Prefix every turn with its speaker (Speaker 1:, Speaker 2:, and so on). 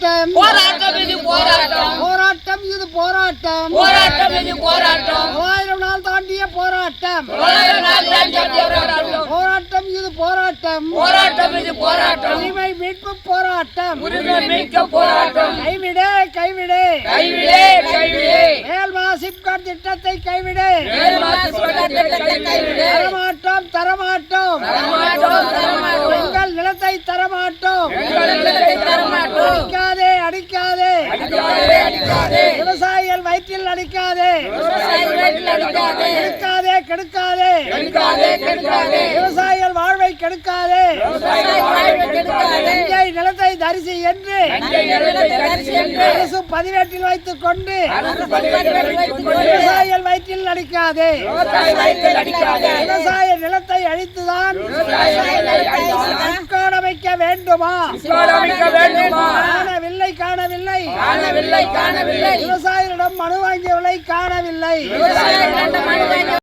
Speaker 1: போராட்டம்
Speaker 2: போராட்டம் இது போராட்டம்
Speaker 1: போராட்டம் இது போராட்டம்
Speaker 2: போராட்டம் இது போராட்டம்
Speaker 1: 1000 நாள் தாண்டிய போராட்டம் போராட்டம் இது போராட்டம்
Speaker 2: போராட்டம் இது போராட்டம்
Speaker 1: உரிமை மீட்பு போராட்டம்
Speaker 2: உரிமை மீட்க போராட்டம்
Speaker 1: கைவிடு கைவிடு
Speaker 2: கைவிடே கைவிடே
Speaker 1: மேல்மா சிப்காட் திட்டத்தை கைவிடு தரமாட்டோம் தரமாட்டோம் எங்கள் நிலத்தை தரமாட்டோம் அடிக்காதே அடிக்காதே விவசாயிகள் வயிற்றில் அடிக்காதே கெடுக்காதே விவசாயிகள் வாழ்வை கெடுக்காதே நிலத்தை தரிசி என்று அரசு பதிவேட்டில் வைத்துக் கொண்டு விவசாயிகள் வயிற்றில் அடிக்காதே விவசாய நிலத்தை அழித்துதான் அமைக்க வேண்டுமா காணவில்லை விவசாயிகளிடம் மனு வாங்கியவர்களை காணவில்லை